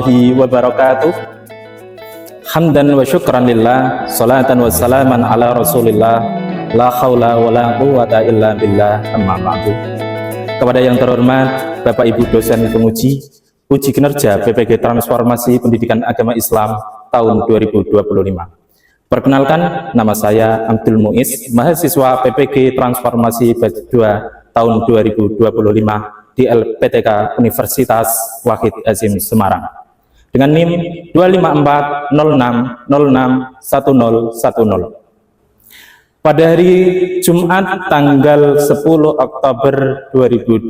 warahmatullahi wabarakatuh. Hamdan wa syukran lillah, salatan wa salaman ala rasulillah, la khawla wa la quwwata illa billah, amma ba'du. Kepada yang terhormat Bapak Ibu dosen penguji uji kinerja PPG Transformasi Pendidikan Agama Islam tahun 2025. Perkenalkan, nama saya Abdul Muiz, mahasiswa PPG Transformasi Batch 2 tahun 2025 di LPTK Universitas Wahid Hasyim Semarang dengan NIM 25406061010. Pada hari Jumat tanggal 10 Oktober 2025,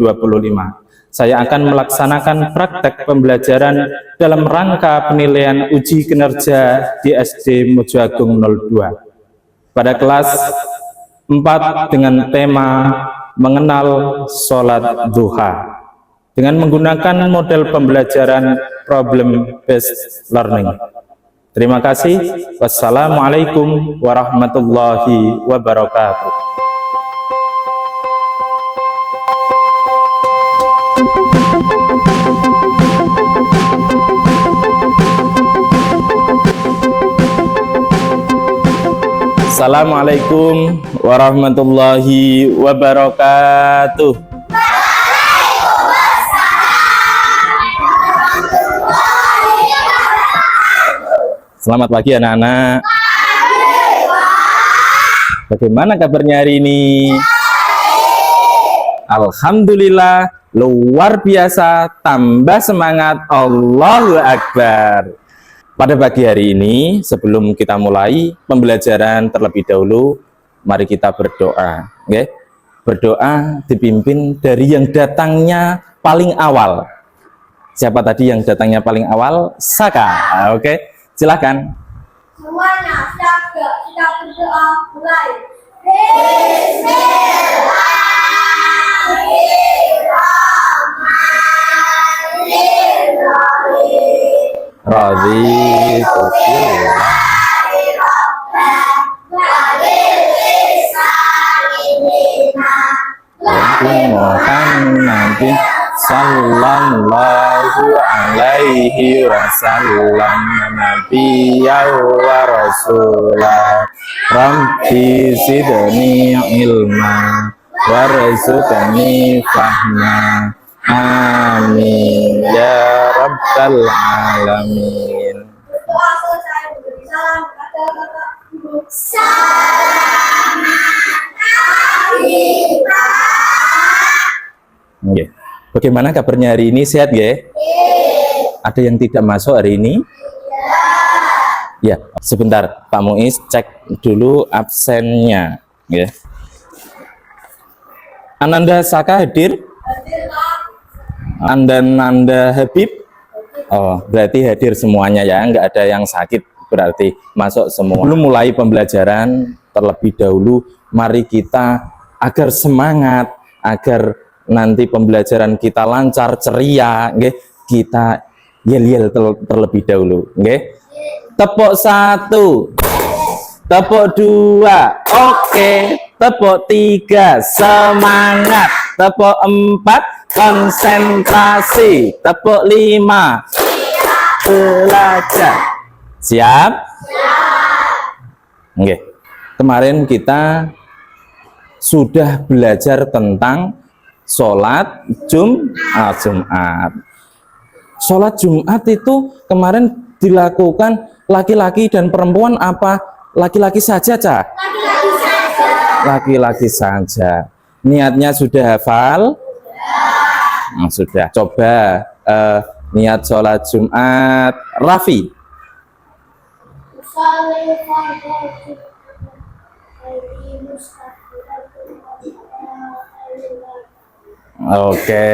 saya akan melaksanakan praktek pembelajaran dalam rangka penilaian uji kinerja di SD Mojo Agung 02 pada kelas 4 dengan tema mengenal sholat duha dengan menggunakan model pembelajaran problem based learning. Terima kasih. Wassalamualaikum warahmatullahi wabarakatuh. Assalamualaikum warahmatullahi wabarakatuh. Selamat pagi anak-anak. Bagaimana kabarnya hari ini? Alhamdulillah, luar biasa, tambah semangat, Allahu Akbar. Pada pagi hari ini, sebelum kita mulai pembelajaran terlebih dahulu, mari kita berdoa. Okay? Berdoa dipimpin dari yang datangnya paling awal. Siapa tadi yang datangnya paling awal? Saka. Oke, silakan. Semuanya siap gak? Kita berdoa mulai. Bismillahirrahmanirrahim. Raditu Muhammad sallallahu alaihi wasallam nabiyya wa rasulah rabbi zidni ilma warzuqni fahma amin ya rabbal alamin. Doa selesai, beri salam kepada Bapak Ibu. Selamat pagi Pak. Okay. Bagaimana kabarnya hari ini? Sehat ya? Ada yang tidak masuk hari ini? Ya, sebentar Pak Muiz cek dulu absennya ya. Ananda Saka hadir? Nanda Habib? Oh, berarti hadir semuanya ya, nggak ada yang sakit, berarti masuk semua. Belum mulai pembelajaran, terlebih dahulu mari kita agar semangat, agar nanti pembelajaran kita lancar, ceria, okay? Kita yel-yel terlebih dahulu, okay? Tepuk 1, tepuk 2, oke, tepuk 3, semangat, tepuk 4, konsentrasi, tepuk 5, belajar. Siap? Oke. Kemarin kita sudah belajar tentang sholat Jumat. Sholat Jumat itu kemarin dilakukan laki-laki dan perempuan apa? Laki-laki saja, Cak? Laki-laki saja. Laki-laki saja. Niatnya sudah hafal? Sudah. Coba niat sholat Jumat. Raffi. Oke.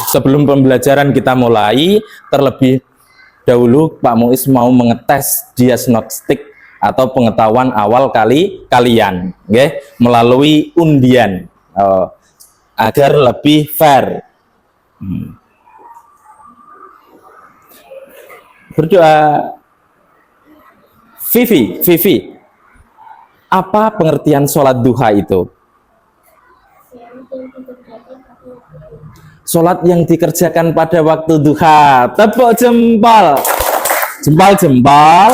Sebelum pembelajaran kita mulai, terlebih dahulu Pak Muiz mau mengetes diagnostik atau pengetahuan awal kalian, okay? Melalui undian agar lebih fair. Berdoa. Vivi, apa pengertian sholat duha itu? sholat yang dikerjakan pada waktu duha? Tepuk jempol. Jempol, jempol.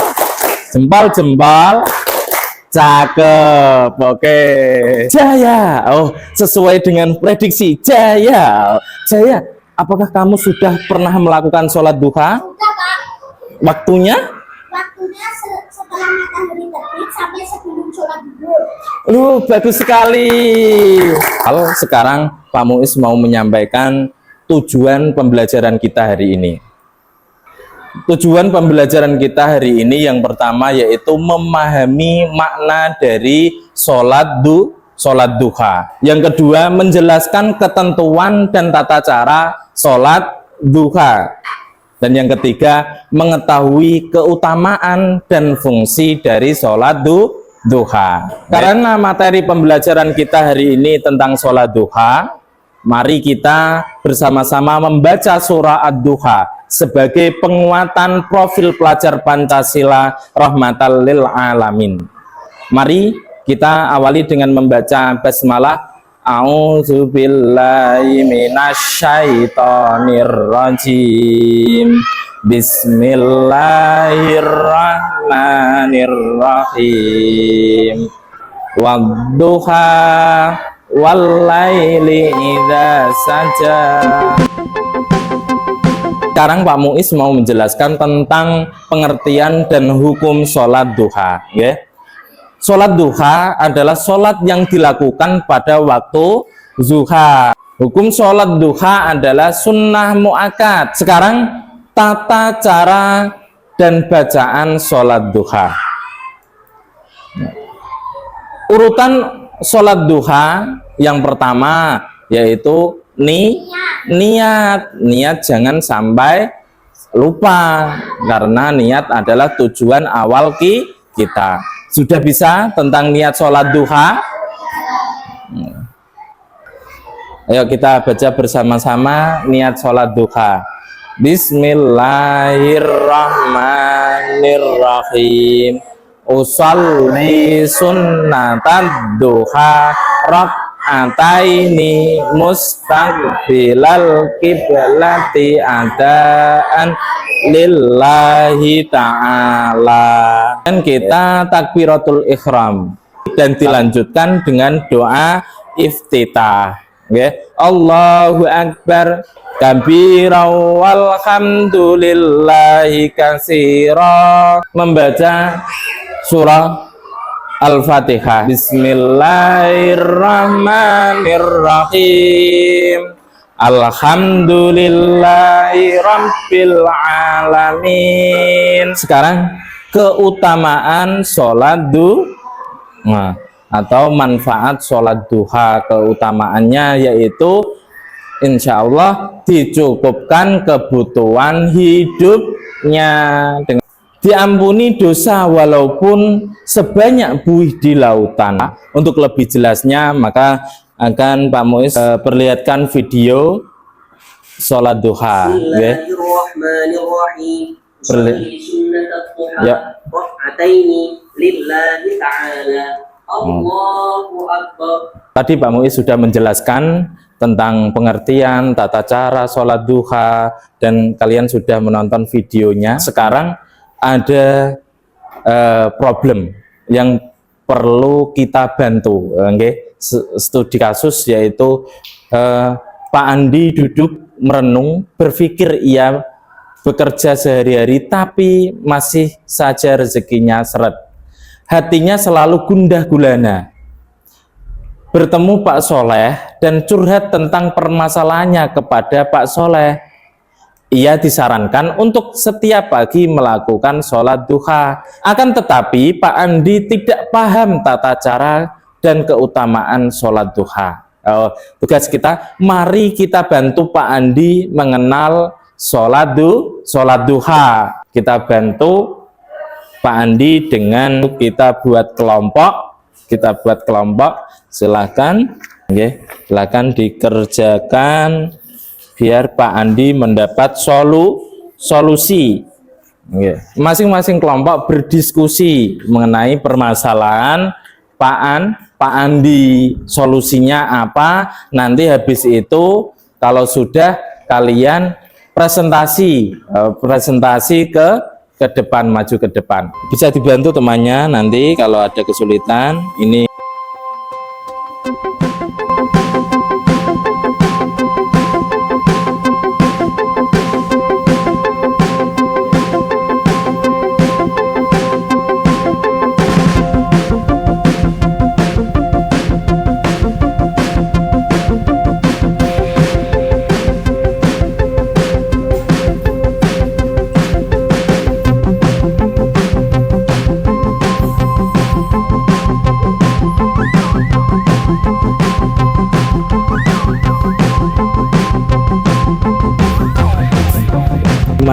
Jempol, jempol. Cakep. Oke. Jaya. Oh, sesuai dengan prediksi. Jaya. Jaya, apakah kamu sudah pernah melakukan sholat duha? Sudah, Pak. Waktunya? Waktunya setelah matahari terbit sampai sebelum sholat zuhur. Bagus sekali. Halo, sekarang Pak Muiz mau menyampaikan tujuan pembelajaran kita hari ini. Tujuan pembelajaran kita hari ini yang pertama yaitu memahami makna dari sholat duha. Yang kedua, menjelaskan ketentuan dan tata cara sholat duha. Dan yang ketiga, mengetahui keutamaan dan fungsi dari sholat duha. Karena materi pembelajaran kita hari ini tentang sholat duha, mari kita bersama-sama membaca surah Ad-Duha sebagai penguatan profil pelajar Pancasila rahmatan lil alamin. Mari kita awali dengan membaca basmalah. A'udzubillahi minasyaitonir rajim. Bismillahirrahmanirrahim. Wadduha wallaili idza saja. Sekarang Pak Muiz mau menjelaskan tentang pengertian dan hukum sholat duha, ya. Sholat duha adalah sholat yang dilakukan pada waktu zuha. Hukum sholat duha adalah sunnah mu'akkad. Sekarang tata cara dan bacaan sholat duha. Urutan sholat duha yang pertama yaitu niat jangan sampai lupa, karena niat adalah tujuan awal kita. Sudah bisa tentang niat sholat duha? Ayo kita baca bersama-sama niat sholat duha. Bismillahirrahmanirrahim. Usolli sunnatan duha rak'ataini mustaqbilal kiblati adaan lillahi ta'ala. Dan kita takbiratul ihram dan dilanjutkan dengan doa iftitah. Okay. Allahu akbar kabira walhamdulillahi katsira. Membaca surah Al-Fatihah. Bismillahirrahmanirrahim. Alhamdulillahi rabbil alamin. Sekarang keutamaan sholat duha atau manfaat sholat duha. Keutamaannya yaitu insya Allah dicukupkan kebutuhan hidupnya, dengan diampuni dosa walaupun sebanyak buih di lautan. Untuk lebih jelasnya maka akan Pak Muiz perlihatkan video sholat duha. Bismillahirrahmanirrahim. Ya. Tadi Pak Muiz sudah menjelaskan tentang pengertian tata cara sholat duha dan kalian sudah menonton videonya. Sekarang ada problem yang perlu kita bantu, okay? Studi kasus yaitu Pak Andi duduk merenung, berpikir ia bekerja sehari-hari tapi masih saja rezekinya seret. Hatinya selalu gundah gulana. Bertemu Pak Soleh dan curhat tentang permasalahannya kepada Pak Soleh. Ia disarankan untuk setiap pagi melakukan sholat duha. Akan tetapi Pak Andi tidak paham tata cara dan keutamaan sholat duha. Tugas kita, mari kita bantu Pak Andi mengenal sholat duha. Kita bantu Pak Andi dengan kita buat kelompok. Silakan, silakan dikerjakan biar Pak Andi mendapat solusi. Masing-masing kelompok berdiskusi mengenai permasalahan Pak Andi, solusinya apa. Nanti habis itu Kalau sudah, kalian presentasi ke depan, maju ke depan. Bisa dibantu temannya nanti kalau ada kesulitan. Ini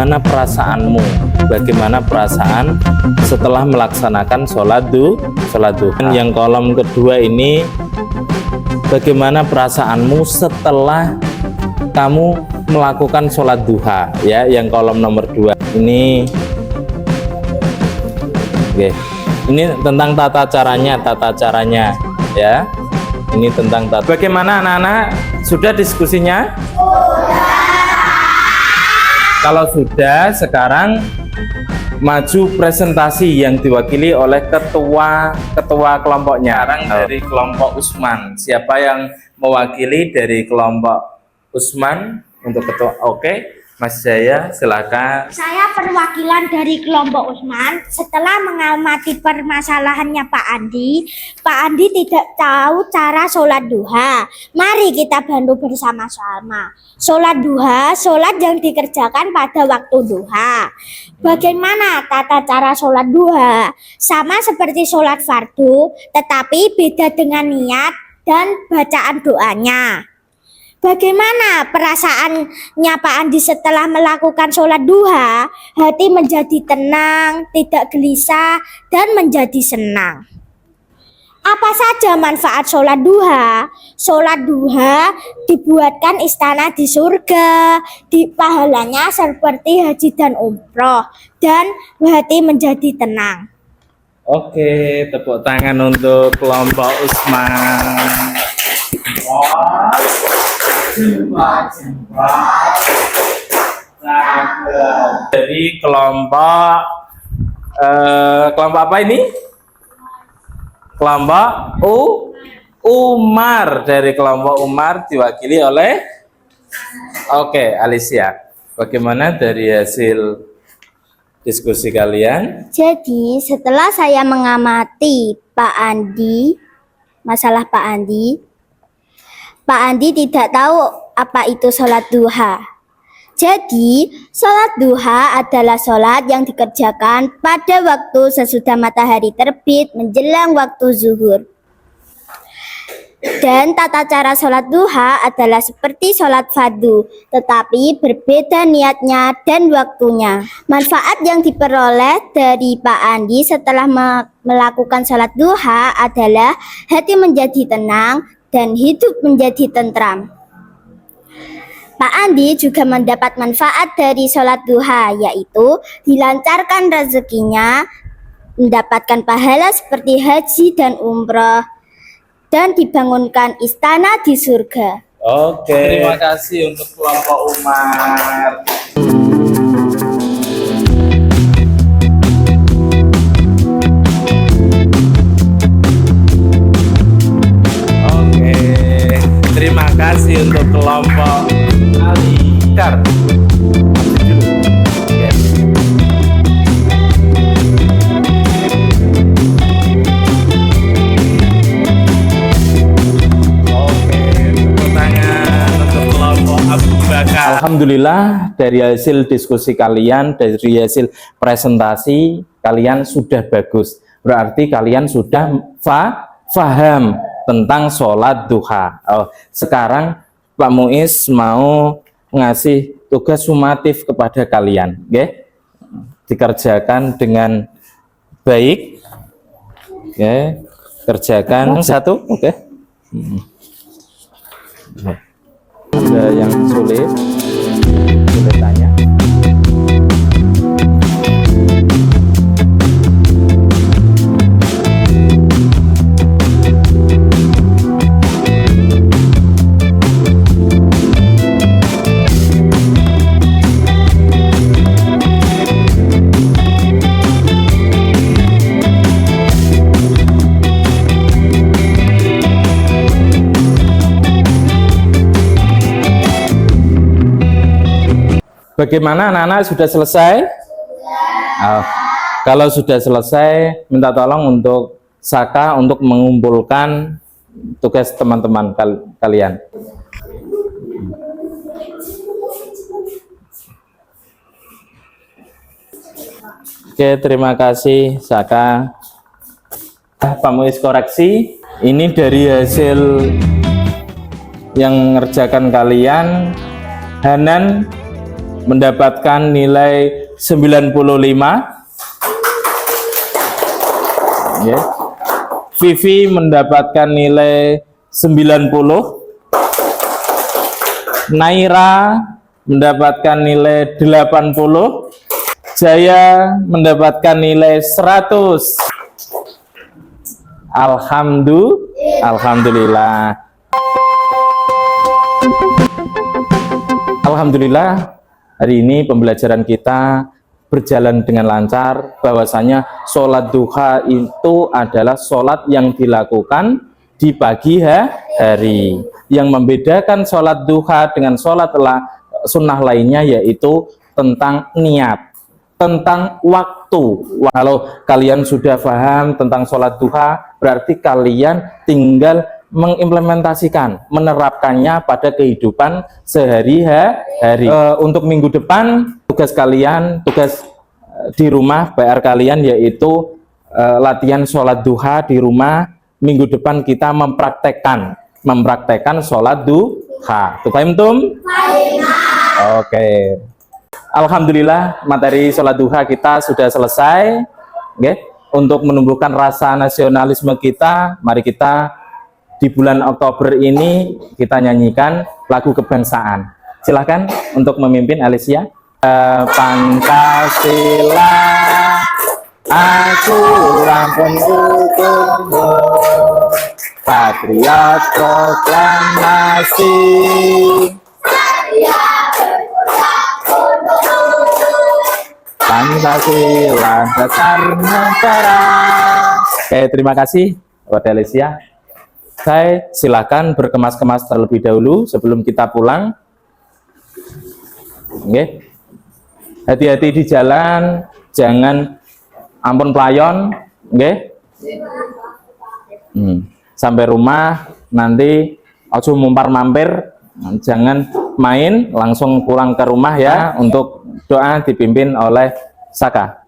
bagaimana perasaanmu? Bagaimana perasaan setelah melaksanakan sholat duha? Yang kolom kedua ini, bagaimana perasaanmu setelah kamu melakukan sholat duha? Ya, yang kolom nomor 2 ini. Oke, ini tentang tata caranya, ya. Ini tentang tata. Bagaimana anak-anak? Sudah diskusinya? Kalau sudah, sekarang maju presentasi yang diwakili oleh ketua kelompoknya. Sekarang dari kelompok Usman, siapa yang mewakili dari kelompok Usman untuk ketua? Oke, Mas Jaya, silakan. Saya perwakilan dari kelompok Usman. Setelah mengamati permasalahannya Pak Andi tidak tahu cara sholat duha. Mari kita bantu bersama-sama. Sholat duha, sholat yang dikerjakan pada waktu duha. Bagaimana tata cara sholat duha? Sama seperti sholat fardu, tetapi beda dengan niat dan bacaan doanya. Bagaimana perasaannya Pak Andi setelah melakukan sholat duha? Hati menjadi tenang, tidak gelisah, dan menjadi senang. Apa saja manfaat sholat duha? Sholat duha dibuatkan istana di surga, di pahalanya seperti haji dan umroh, dan hati menjadi tenang. Oke, tepuk tangan untuk kelompok Usman. Jadi kelompok apa ini? Kelompok Umar. Dari kelompok Umar diwakili oleh Alicia. Bagaimana dari hasil diskusi kalian? Jadi setelah saya mengamati masalah Pak Andi tidak tahu apa itu sholat duha. Jadi sholat duha adalah sholat yang dikerjakan pada waktu sesudah matahari terbit menjelang waktu zuhur. Dan tata cara sholat duha adalah seperti sholat fardu, tetapi berbeda niatnya dan waktunya. Manfaat yang diperoleh dari Pak Andi setelah melakukan sholat duha adalah hati menjadi tenang dan hidup menjadi tentram. Pak Andi juga mendapat manfaat dari sholat duha, yaitu dilancarkan rezekinya, mendapatkan pahala seperti haji dan umroh, dan dibangunkan istana di surga. Oke, terima kasih untuk kelompok Umar. Oke, terima kasih untuk kelompok Alikar. Alhamdulillah, dari hasil diskusi kalian, dari hasil presentasi kalian sudah bagus. Berarti kalian sudah faham tentang sholat duha. Sekarang Pak Muiz mau ngasih tugas sumatif kepada kalian, okay? Dikerjakan dengan baik, okay? Kerjakan satu, oke? Okay? Ada yang sulit tanya. Bagaimana anak-anak, sudah selesai? Oh, kalau sudah selesai, minta tolong untuk Saka untuk mengumpulkan tugas teman-teman kalian. Oke, terima kasih Saka. Pak Muiz koreksi, ini dari hasil yang ngerjakan kalian. Hanan mendapatkan nilai 95. Ya. Vivi mendapatkan nilai 90. Naira mendapatkan nilai 80. Jaya mendapatkan nilai 100. Alhamdulillah. Alhamdulillah, hari ini pembelajaran kita berjalan dengan lancar. Bahwasanya sholat duha itu adalah sholat yang dilakukan di pagi hari. Yang membedakan sholat duha dengan sholat sunnah lainnya yaitu tentang niat, tentang waktu. Kalau kalian sudah paham tentang sholat duha, berarti kalian tinggal mengimplementasikan, menerapkannya pada kehidupan sehari-hari. Untuk minggu depan, tugas kalian, tugas di rumah, PR kalian yaitu latihan sholat duha di rumah. Minggu depan kita mempraktekkan sholat duha. Paham tum? Oke. Alhamdulillah, materi sholat duha kita sudah selesai. Oke. Untuk menumbuhkan rasa nasionalisme kita, mari kita di bulan Oktober ini kita nyanyikan lagu kebangsaan. Silahkan untuk memimpin Alicia. Pancasila, aku rampun kukumu, patriot proklamasi. Pancasila dasar negara. Oke, terima kasih buat Alicia. Saya silakan berkemas-kemas terlebih dahulu sebelum kita pulang. Oke. Hati-hati di jalan, jangan ampun playon, oke? Sampai rumah nanti ojo mumpar mampir, jangan main, langsung pulang ke rumah ya. Untuk doa dipimpin oleh Saka.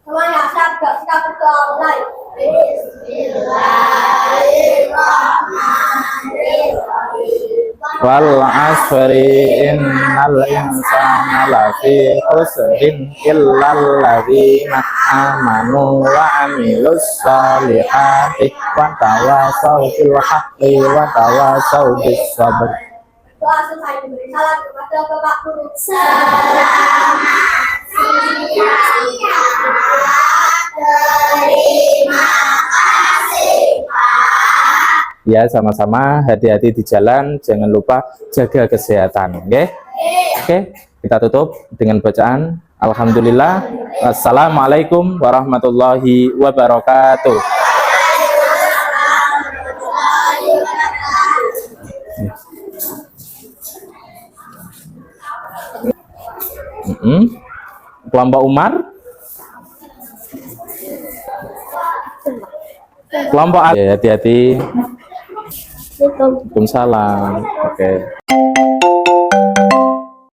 Semuanya kita berdoa mulai. Bismillahirrahmanirrahim. Wal asri innal insana lafi khusrin illal ladzina amanu wa amilus solihati wa tawassaw bil haqqi wa tawassaw bis sabr. Doa selesai, diberi salam kepada Bapak Guru. Selamat terima kasih Pak. Ya, sama-sama, hati-hati di jalan, jangan lupa jaga kesehatan, oke? Oke, kita tutup dengan bacaan Alhamdulillah. Assalamualaikum warahmatullahi wabarakatuh. Kelompok Umar, kelompok hati-hati. Waalaikumsalam. Oke.